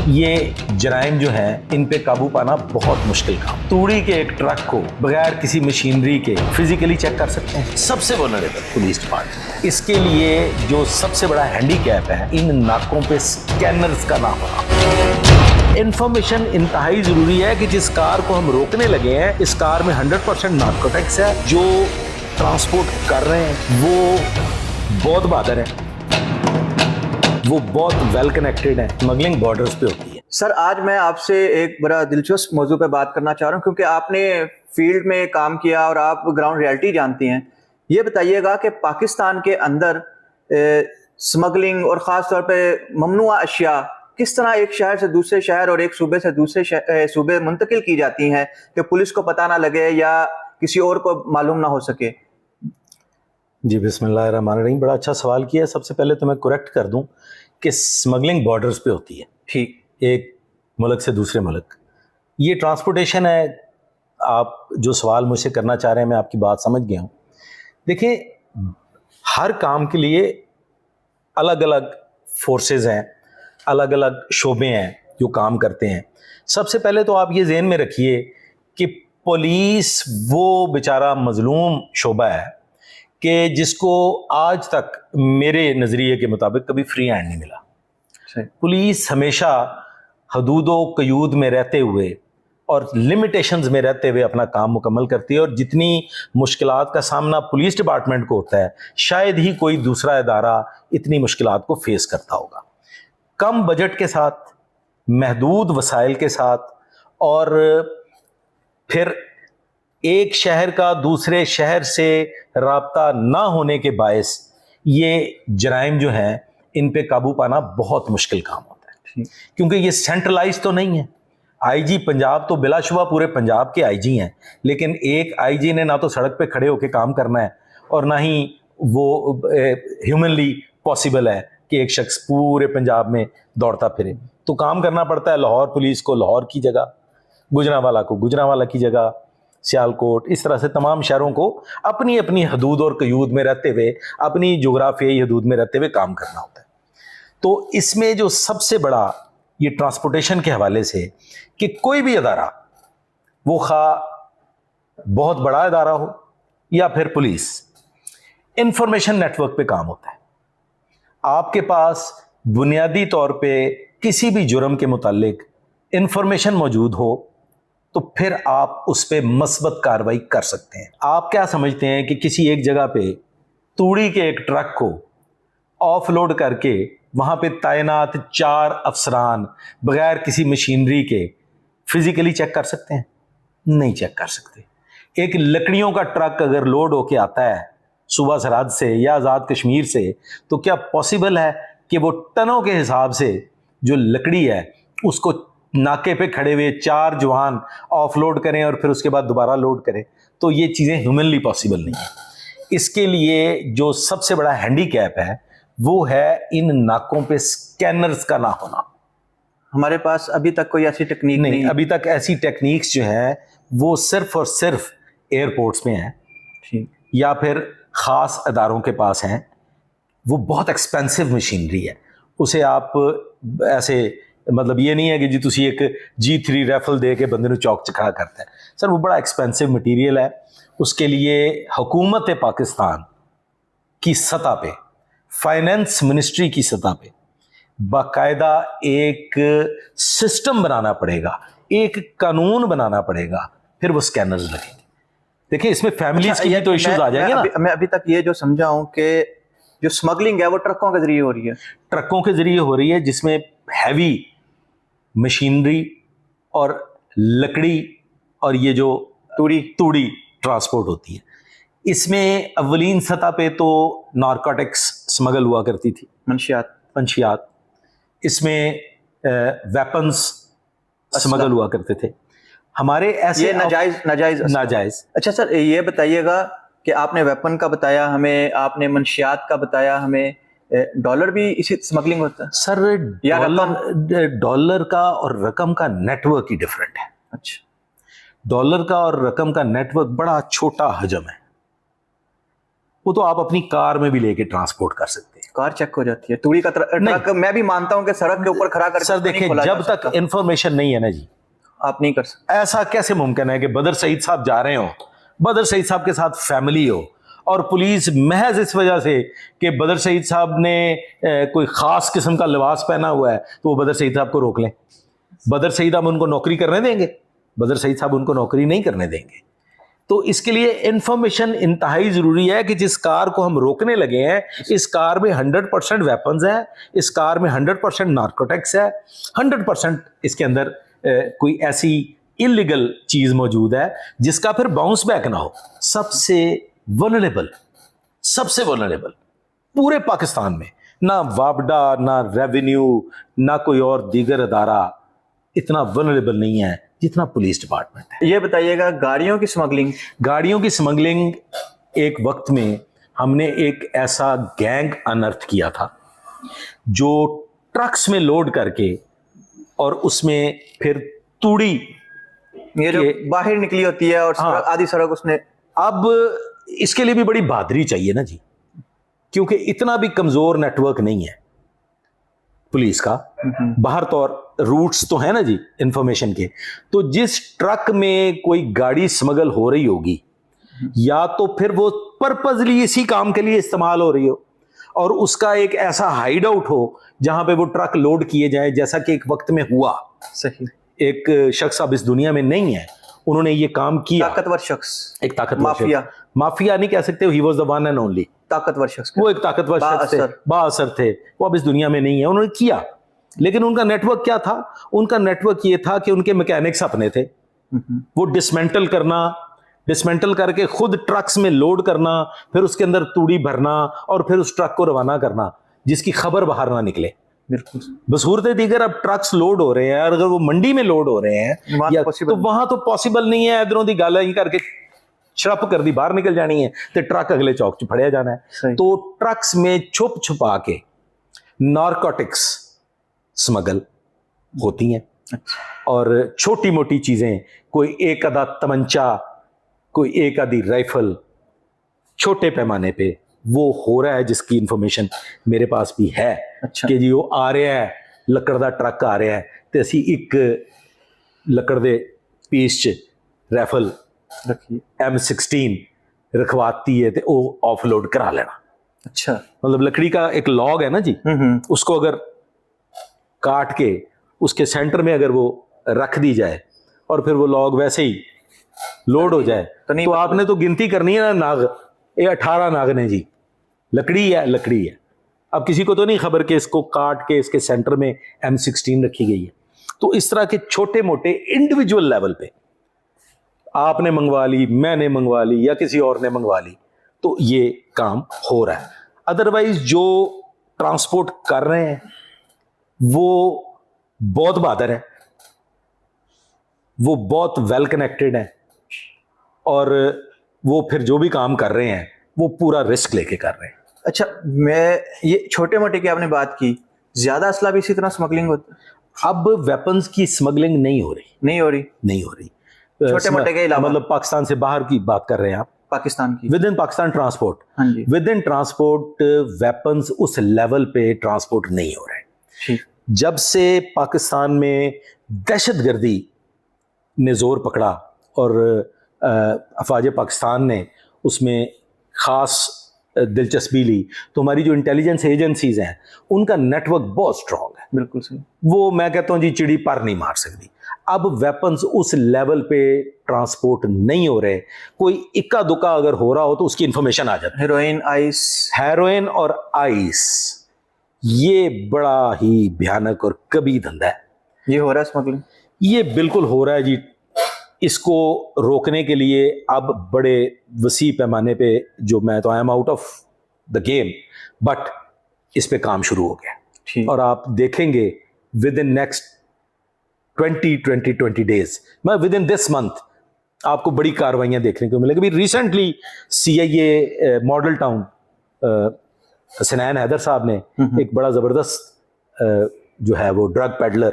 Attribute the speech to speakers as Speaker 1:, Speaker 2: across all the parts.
Speaker 1: یہ جرائم جو ہیں ان پہ قابو پانا بہت مشکل کام. توڑی کے ایک ٹرک کو بغیر کسی مشینری کے فزیکلی چیک کر سکتے ہیں. سب سے ونریبل پولیس ڈپارٹمنٹ. اس کے لیے جو سب سے بڑا ہینڈی کیپ ہے ان ناکوں پہ سکینرز کا نہ ہونا. انفارمیشن انتہائی ضروری ہے کہ جس کار کو ہم روکنے لگے ہیں اس کار میں 100% نارکوٹکس ہے. جو ٹرانسپورٹ کر رہے ہیں وہ بہت بہادر ہیں, وہ بہت ویل کنیکٹڈ ہیں. اسمگلنگ بارڈرز پہ ہوتی ہے.
Speaker 2: سر آج میں آپ سے ایک بڑا دلچسپ موضوع پہ بات کرنا چاہ رہا ہوں کیونکہ آپ نے فیلڈ میں کام کیا اور آپ گراؤنڈ ریالٹی جانتی ہیں. یہ بتائیے گا کہ پاکستان کے اندر اسمگلنگ اور خاص طور پہ ممنوعہ اشیاء کس طرح ایک شہر سے دوسرے شہر اور ایک صوبے سے دوسرے صوبے منتقل کی جاتی ہیں کہ پولیس کو پتہ نہ لگے یا کسی اور کو معلوم نہ ہو سکے.
Speaker 1: جی بسم اللہ الرحمن الرحیم. بڑا اچھا سوال کیا ہے. سب سے پہلے تو میں کریکٹ کر دوں کہ اسمگلنگ بارڈرز پہ ہوتی ہے.
Speaker 2: ٹھیک.
Speaker 1: ایک ملک سے دوسرے ملک. یہ ٹرانسپورٹیشن ہے. آپ جو سوال مجھ سے کرنا چاہ رہے ہیں میں آپ کی بات سمجھ گیا ہوں. دیکھیں ہر کام کے لیے الگ الگ فورسز ہیں, الگ الگ شعبے ہیں جو کام کرتے ہیں. سب سے پہلے تو آپ یہ ذہن میں رکھیے کہ پولیس وہ بیچارہ مظلوم شعبہ ہے کہ جس کو آج تک میرے نظریے کے مطابق کبھی فری ہینڈ نہیں ملا. پولیس ہمیشہ حدود و قیود میں رہتے ہوئے اور لمیٹیشنز میں رہتے ہوئے اپنا کام مکمل کرتی ہے, اور جتنی مشکلات کا سامنا پولیس ڈپارٹمنٹ کو ہوتا ہے شاید ہی کوئی دوسرا ادارہ اتنی مشکلات کو فیس کرتا ہوگا. کم بجٹ کے ساتھ, محدود وسائل کے ساتھ, اور پھر ایک شہر کا دوسرے شہر سے رابطہ نہ ہونے کے باعث یہ جرائم جو ہیں ان پہ قابو پانا بہت مشکل کام ہوتا ہے, کیونکہ یہ سینٹرلائز تو نہیں ہے. آئی جی پنجاب تو بلا شبہ پورے پنجاب کے آئی جی ہیں, لیکن ایک آئی جی نے نہ تو سڑک پہ کھڑے ہو کے کام کرنا ہے اور نہ ہی وہ ہیومنلی پاسبل ہے کہ ایک شخص پورے پنجاب میں دوڑتا پھرے. تو کام کرنا پڑتا ہے لاہور پولیس کو لاہور کی جگہ, گجرانوالہ کو گجرانوالہ کی جگہ, سیالکوٹ, اس طرح سے تمام شہروں کو اپنی اپنی حدود اور قیود میں رہتے ہوئے, اپنی جغرافیائی حدود میں رہتے ہوئے کام کرنا ہوتا ہے. تو اس میں جو سب سے بڑا یہ ٹرانسپورٹیشن کے حوالے سے کہ کوئی بھی ادارہ, وہ خواہ بہت بڑا ادارہ ہو یا پھر پولیس, انفارمیشن نیٹ ورک پہ کام ہوتا ہے. آپ کے پاس بنیادی طور پہ کسی بھی جرم کے متعلق انفارمیشن موجود ہو تو پھر آپ اس پہ مثبت کارروائی کر سکتے ہیں. آپ کیا سمجھتے ہیں کہ کسی ایک جگہ پہ توڑی کے ایک ٹرک کو آف لوڈ کر کے وہاں پہ تعینات 4 افسران بغیر کسی مشینری کے فزیکلی چیک کر سکتے ہیں؟ نہیں چیک کر سکتے. ایک لکڑیوں کا ٹرک اگر لوڈ ہو کے آتا ہے صوبہ سرحد سے یا آزاد کشمیر سے, تو کیا پاسبل ہے کہ وہ ٹنوں کے حساب سے جو لکڑی ہے اس کو ناکے پہ کھڑے ہوئے 4 جوان آف لوڈ کریں اور پھر اس کے بعد دوبارہ لوڈ کریں؟ تو یہ چیزیں ہیومنلی پاسبل نہیں ہیں. اس کے لیے جو سب سے بڑا ہینڈی کیپ ہے وہ ہے ان ناکوں پہ سکینرز کا نہ ہونا.
Speaker 2: ہمارے پاس ابھی تک کوئی ایسی ٹیکنیک نہیں.
Speaker 1: ابھی تک ایسی ٹیکنیکس جو ہیں وہ صرف اور صرف ایئرپورٹس میں ہیں یا پھر خاص اداروں کے پاس ہیں. وہ بہت ایکسپینسو مشینری ہے. اسے آپ ایسے مطلب یہ نہیں ہے کہ جی تسی ایک G3 ریفل دے کے بندے نو چوک چکھا کرتا ہے. سر وہ بڑا ایکسپینسو مٹیریل ہے. اس کے لیے حکومت پاکستان کی سطح پہ, فائنینس منسٹری کی سطح پہ باقاعدہ ایک سسٹم بنانا پڑے گا, ایک قانون بنانا پڑے گا, پھر وہ سکینرز لگیں گے. دیکھیں اس میں فیملیز کی تو ایشوز آ جائیں گے نا.
Speaker 2: میں ابھی تک یہ جو سمجھا ہوں کہ جو اسمگلنگ ہے وہ ٹرکوں کے ذریعے ہو رہی ہے.
Speaker 1: ٹرکوں کے ذریعے ہو رہی ہے جس میں ہیوی مشینری اور لکڑی اور یہ جو توڑی ٹرانسپورٹ ہوتی ہے. اس میں اولین سطح پہ تو نارکوٹکس سمگل ہوا کرتی تھی, منشیات. اس میں ویپنز سمگل ہوا کرتے تھے ہمارے ایسے ناجائز.
Speaker 2: اچھا سر یہ بتائیے گا کہ آپ نے ویپن کا بتایا ہمیں, آپ نے منشیات کا بتایا ہمیں, ڈالر بھی اسی اسمگلنگ ہوتا ہے
Speaker 1: سر؟ ڈالر کا اور رقم کا نیٹ ورک ہی ڈفرینٹ ہے.
Speaker 2: اچھا,
Speaker 1: ڈالر کا اور رقم کا نیٹ ورک بڑا چھوٹا حجم ہے. وہ تو آپ اپنی کار میں بھی لے کے ٹرانسپورٹ کر سکتے ہیں.
Speaker 2: کار چیک ہو جاتی ہے, توڑی کا ٹرک میں بھی مانتا ہوں کہ سڑک کے اوپر کھڑا کر
Speaker 1: سر دیکھیں جب تک انفارمیشن نہیں ہے نا جی
Speaker 2: آپ نہیں کر سکتے.
Speaker 1: ایسا کیسے ممکن ہے کہ بدر سعید صاحب جا رہے ہوں, بدر سعید صاحب کے ساتھ فیملی ہو, اور پولیس محض اس وجہ سے کہ بدر سعید صاحب نے کوئی خاص قسم کا لباس پہنا ہوا ہے تو وہ بدر سعید صاحب کو روک لیں. بدر سعید صاحب ان کو نوکری کرنے دیں گے؟ بدر سعید صاحب ان کو نوکری نہیں کرنے دیں گے. تو اس کے لیے انفارمیشن انتہائی ضروری ہے کہ جس کار کو ہم روکنے لگے ہیں اس کار میں 100% ویپنز ہیں, اس کار میں 100% نارکوٹکس ہے, 100% اس کے اندر کوئی ایسی انلیگل چیز موجود ہے جس کا پھر باؤنس بیک نہ ہو. سب سے ولنریبل پورے پاکستان میں نہ وابڈا, نہ ریونیو, نہ کوئی اور دیگر ادارہ اتنا ولنریبل نہیں ہے جتنا پولیس ڈپارٹمنٹ ہے.
Speaker 2: یہ بتائیے گا گاڑیوں کی سمگلنگ
Speaker 1: ایک وقت میں ہم نے ایک ایسا گینگ انرتھ کیا تھا جو ٹرکس میں لوڈ کر کے اور اس میں پھر توڑی
Speaker 2: یہ جو باہر نکلی ہوتی ہے اور آدھی سڑک اس نے,
Speaker 1: اب اس کے لیے بھی بڑی بہادری چاہیے نا جی, کیونکہ اتنا بھی کمزور نیٹ ورک نہیں ہے پولیس کا. باہر طور روٹس تو ہیں نا جی انفارمیشن کے, تو جس ٹرک میں کوئی گاڑی سمگل ہو رہی ہوگی یا تو پھر وہ پرپزلی اسی کام کے لیے استعمال ہو رہی ہو اور اس کا ایک ایسا ہائیڈ آؤٹ ہو جہاں پہ وہ ٹرک لوڈ کیے جائیں, جیسا کہ ایک وقت میں ہوا.
Speaker 2: صحیح.
Speaker 1: ایک شخص اب اس دنیا میں نہیں ہے, انہوں نے یہ کام کیا,
Speaker 2: طاقتور شخص,
Speaker 1: ایک طاقتور مافیا نہیں کہہ سکتے, he was the one and only,
Speaker 2: طاقتور شخص,
Speaker 1: وہ ایک طاقتور شخص تھے, با اثر تھے, وہ اب اس دنیا میں نہیں ہے. انہوں نے کیا, لیکن ان کا نیٹ ورک کیا تھا؟ ان کا نیٹ ورک یہ تھا کہ ان کے میکینکس اپنے تھے, وہ ڈسمینٹل کر کے خود ٹرکس میں لوڈ کرنا, پھر اس کے اندر توڑی بھرنا اور پھر اس ٹرک کو روانہ کرنا جس کی خبر باہر نہ نکلے.
Speaker 2: بالکل.
Speaker 1: بصورت دیگر اب ٹرکس لوڈ ہو رہے ہیں, اور اگر وہ منڈی میں لوڈ ہو رہے ہیں تو وہاں تو پاسبل نہیں ہے ادھروں دی گالا ہی کر کے چھڑپ کر دی باہر نکل جانی ہے تو ٹرک اگلے چوک چ پھڑیا جانا ہے. تو ٹرکس میں چھپ چھپا کے نارکوٹکس سمگل ہوتی ہیں, اور چھوٹی موٹی چیزیں, کوئی ایک آدھا تمنچا, کوئی ایک آدھی رائفل, چھوٹے پیمانے پہ وہ ہو رہا ہے, جس کی انفارمیشن میرے پاس بھی ہے. کہ جی وہ آ رہا ہے, لکڑ دا ٹرک آ رہا ہے تو اسی ایک لکڑ دے پیس چ رائفل M16 رکھواتی ہے تو وہ آف لوڈ کرا لینا.
Speaker 2: اچھا,
Speaker 1: مطلب لکڑی کا ایک لاگ ہے نا جی, اس کو اگر کاٹ کے اس کے سینٹر میں اگر وہ رکھ دی جائے اور پھر وہ لاگ ویسے ہی لوڈ ہو جائے تو آپ نے تو گنتی کرنی ہے نا ناغ, یہ 18 ناغ نے جی, لکڑی ہے. اب کسی کو تو نہیں خبر کہ اس کو کاٹ کے اس کے سینٹر میں M16 رکھی گئی ہے. تو اس طرح کے چھوٹے موٹے انڈیویجول لیول پہ آپ نے منگوا لی, میں نے منگوا لی, یا کسی اور نے منگوا لی, تو یہ کام ہو رہا ہے. ادروائز جو ٹرانسپورٹ کر رہے ہیں وہ بہت بہادر ہیں, وہ بہت ویل کنیکٹڈ ہیں, اور وہ پھر جو بھی کام کر رہے ہیں وہ پورا رسک لے کے کر رہے ہیں.
Speaker 2: اچھا, میں یہ چھوٹے موٹے کی آپ نے بات کی, زیادہ اسلحہ بھی اسی طرح سمگلنگ ہوتی ہے؟
Speaker 1: اب ویپنز کی سمگلنگ نہیں ہو رہی.
Speaker 2: چھوٹے موٹے کے علاوہ
Speaker 1: مطلب پاکستان سے باہر کی بات کر رہے ہیں آپ,
Speaker 2: پاکستان کی
Speaker 1: within Pakistan transport, within transport weapons اس لیول پہ ٹرانسپورٹ نہیں ہو رہے. جب سے پاکستان میں دہشت گردی نے زور پکڑا اور افواج پاکستان نے اس میں خاص دلچسپی لی, تو ہماری جو انٹیلیجنس ایجنسیز ہیں ان کا نیٹ ورک بہت اسٹرانگ ہے.
Speaker 2: بالکل صحیح.
Speaker 1: وہ میں کہتا ہوں جی چڑی پر نہیں مار سکتی. اب ویپنز اس لیول پہ ٹرانسپورٹ نہیں ہو رہے, کوئی اکا دکا اگر ہو رہا ہو تو اس کی انفارمیشن آ جاتی ہے. ہیروئن اور آئس یہ بڑا ہی بھیانک اور کبھی دھندا ہے.
Speaker 2: یہ ہو رہا ہے اسمگلنگ,
Speaker 1: یہ بالکل ہو رہا ہے جی. اس کو روکنے کے لیے اب بڑے وسیع پیمانے پہ, جو میں تو I am out of the game, but اس پہ کام شروع ہو گیا, اور آپ دیکھیں گے ود ان نیکسٹ 20 days, میں ود ان دس منتھ آپ کو بڑی کاروائیاں دیکھنے کو ملے گی. Recently CIA model town Hasnain Haider صاحب نے ایک بڑا زبردست جو ہے وہ ڈرگ پیڈلر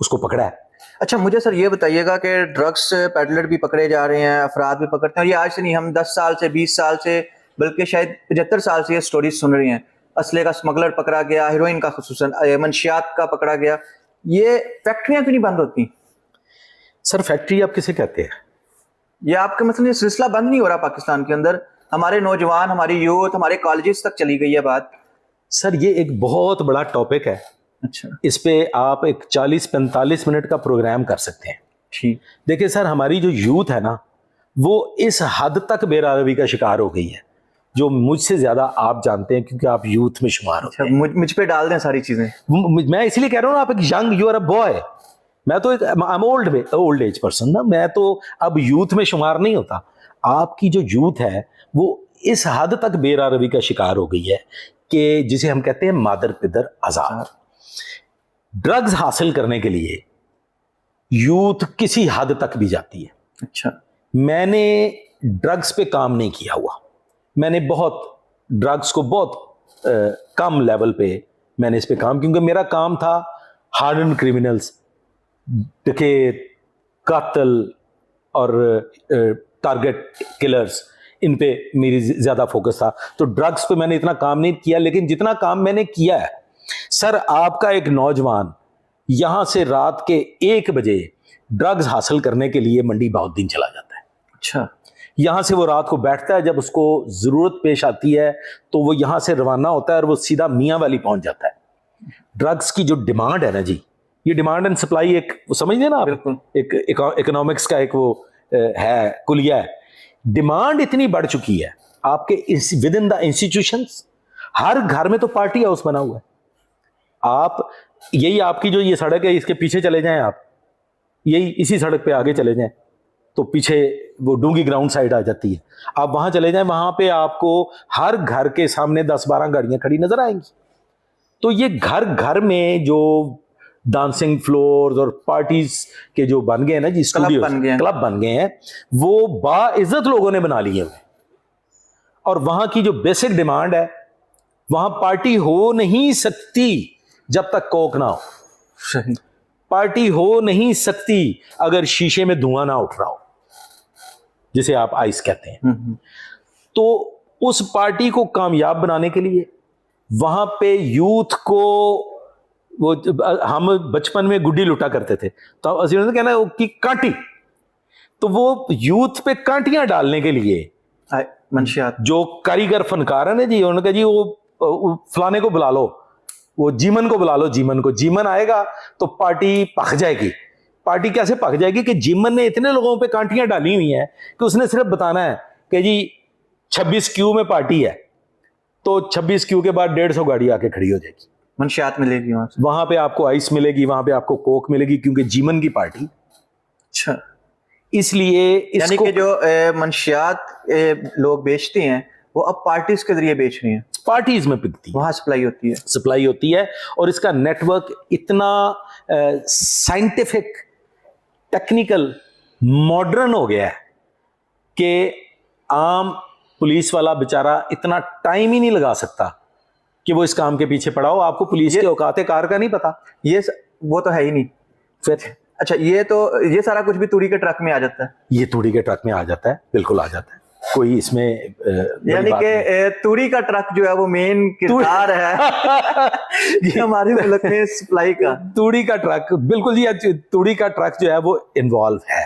Speaker 1: اس کو پکڑا ہے.
Speaker 2: اچھا, مجھے سر یہ بتائیے گا کہ ڈرگس پیڈلر بھی پکڑے جا رہے ہیں, افراد بھی پکڑتے ہیں, اور یہ آج سے نہیں, ہم 10 سال سے 20 سال سے بلکہ شاید 75 سال سے یہ سٹوریز سن رہی ہیں. اسلحے کا اسمگلر پکڑا گیا, ہیروئن کا خصوصاً منشیات کا پکڑا گیا, یہ فیکٹریاں کیوں نہیں بند ہوتی؟
Speaker 1: سر فیکٹری آپ کسے کہتے ہیں؟
Speaker 2: یہ آپ کا مثلا یہ سلسلہ بند نہیں ہو رہا پاکستان کے اندر, ہمارے نوجوان, ہماری یوتھ, ہمارے کالجز تک چلی گئی ہے بات.
Speaker 1: سر یہ ایک بہت بڑا ٹاپک ہے,
Speaker 2: اچھا
Speaker 1: اس پہ آپ ایک 40-45 منٹ کا پروگرام کر سکتے ہیں.
Speaker 2: ٹھیک.
Speaker 1: دیکھیں سر, ہماری جو یوتھ ہے نا وہ اس حد تک بے روی کا شکار ہو گئی ہے, جو مجھ سے زیادہ آپ جانتے ہیں کیونکہ آپ یوتھ میں شمار ہوتے ہیں.
Speaker 2: مجھ پہ ڈال دیں ساری چیزیں.
Speaker 1: میں اس لیے کہہ رہا ہوں نا, آپ ایک young, you are a boy, میں تو اولڈ ایج پرسن نا, میں تو اب یوتھ میں شمار نہیں ہوتا. آپ کی جو یوتھ ہے وہ اس حد تک بے روی کا شکار ہو گئی ہے کہ جسے ہم کہتے ہیں مادر پدر آزاد. ڈرگز حاصل کرنے کے لیے یوتھ کسی حد تک بھی جاتی ہے.
Speaker 2: اچھا.
Speaker 1: میں نے ڈرگز پہ کام نہیں کیا ہوا, میں نے بہت ڈرگز کو بہت کم لیول پہ میں نے اس پہ کام, کیونکہ میرا کام تھا ہارڈن کرمنلز, ڈکیت, قاتل اور ٹارگٹ کلرز, ان پہ میری زیادہ فوکس تھا. تو ڈرگز پہ میں نے اتنا کام نہیں کیا, لیکن جتنا کام میں نے کیا ہے سر, آپ کا ایک نوجوان یہاں سے رات کے 1 بجے ڈرگز حاصل کرنے کے لیے منڈی بہاؤالدین چلا جاتا ہے.
Speaker 2: اچھا.
Speaker 1: یہاں سے وہ رات کو بیٹھتا ہے, جب اس کو ضرورت پیش آتی ہے تو وہ یہاں سے روانہ ہوتا ہے اور وہ سیدھا میاں والی پہنچ جاتا ہے. ڈرگز کی جو ڈیمانڈ ہے نا جی, یہ ڈیمانڈ اینڈ سپلائی ایک سمجھتے نا آپ, ایک اکنامکس کا ایک وہ ہے کلیہ ہے. ڈیمانڈ اتنی بڑھ چکی ہے آپ کے ود ان دا انسٹیٹیوشنس, ہر گھر میں تو پارٹی ہاؤس بنا ہوا ہے. آپ یہی آپ کی جو یہ سڑک ہے اس کے پیچھے چلے جائیں, آپ یہی اسی سڑک پہ آگے چلے جائیں تو پیچھے وہ ڈونگی گراؤنڈ سائڈ آ جاتی ہے. آپ وہاں چلے جائیں, وہاں پہ آپ کو ہر گھر کے سامنے 10-12 گاڑیاں کھڑی نظر آئیں گی. تو یہ گھر گھر میں جو ڈانسنگ فلورز اور پارٹیز کے جو بن گئے ہیں نا جی, اسٹوڈیو کلب بن گئے ہیں, وہ باعزت لوگوں نے بنا لیے ہوئے. اور وہاں کی جو بیسک ڈیمانڈ ہے, وہاں پارٹی ہو نہیں سکتی جب تک کوک نہ ہو.
Speaker 2: صحیح.
Speaker 1: پارٹی ہو نہیں سکتی اگر شیشے میں دھواں نہ اٹھ رہا ہو, جسے آپ آئس کہتے ہیں. تو اس پارٹی کو کامیاب بنانے کے لیے وہاں پہ یوتھ کو, وہ ہم بچپن میں گڈی لوٹا کرتے تھے تو کہنا کہ کانٹی, تو وہ یوتھ پہ کانٹیاں ڈالنے کے لیے
Speaker 2: منشیات
Speaker 1: جو کاریگر فنکار ہیں نا جی, انہوں نے کہا جی وہ فلانے کو بلا لو, وہ جیمن کو بلا لو, جیمن آئے گا تو پارٹی پک جائے گی. پارٹی کیسے پک جائے گی کہ جیمن نے اتنے لوگوں پہ کانٹیاں ڈالی ہوئی ہیں کہ اس نے صرف بتانا ہے کہ جی 26 کیو میں پارٹی ہے, تو 26 کیو کے بعد 150 گاڑی آ کے کھڑی ہو جائے گی.
Speaker 2: منشیات ملے گی
Speaker 1: وہاں پہ آپ کو آئس ملے گی, وہاں پہ آپ کو کوک ملے گی, کیونکہ جیمن کی پارٹی.
Speaker 2: اچھا.
Speaker 1: اس لیے
Speaker 2: یعنی کہ جو منشیات لوگ بیچتے ہیں وہ اب پارٹیز کے ذریعے بیچ رہی ہیں,
Speaker 1: پارٹیز میں بکتی ہے,
Speaker 2: وہاں سپلائی ہوتی ہے.
Speaker 1: اور اس کا نیٹ ورک اتنا سائنٹیفک, ٹیکنیکل, ماڈرن ہو گیا ہے کہ عام پولیس والا بیچارہ اتنا ٹائم ہی نہیں لگا سکتا کہ وہ اس کام کے پیچھے پڑا ہو. آپ کو پولیس کے اوقات کار کا نہیں پتا,
Speaker 2: وہ تو ہے ہی نہیں. پھر اچھا, یہ سارا کچھ بھی توڑی کے ٹرک میں آ جاتا ہے.
Speaker 1: یہ توڑی کے ٹرک میں آ جاتا ہے, بالکل آ جاتا ہے, کوئی اس میں
Speaker 2: یعنی کہ توڑی کا ٹرک جو ہے وہ مین کردار ہے ہمارے ملک میں سپلائی کا.
Speaker 1: توڑی کا ٹرک, بالکل جی, توڑی کا ٹرک جو ہے وہ انوالو ہے.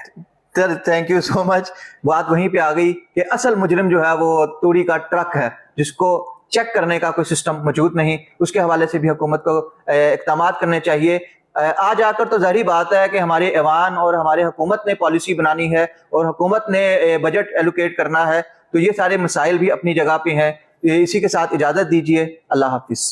Speaker 2: تھینک یو سو مچ. بات وہیں پہ آ گئی کہ اصل مجرم جو ہے وہ توڑی کا ٹرک ہے, جس کو چیک کرنے کا کوئی سسٹم موجود نہیں. اس کے حوالے سے بھی حکومت کو اقدامات کرنے چاہیے. آج آ کر تو ظاہری بات ہے کہ ہمارے ایوان اور ہمارے حکومت نے پالیسی بنانی ہے اور حکومت نے بجٹ ایلوکیٹ کرنا ہے, تو یہ سارے مسائل بھی اپنی جگہ پہ ہیں. اسی کے ساتھ اجازت دیجیے. اللہ حافظ.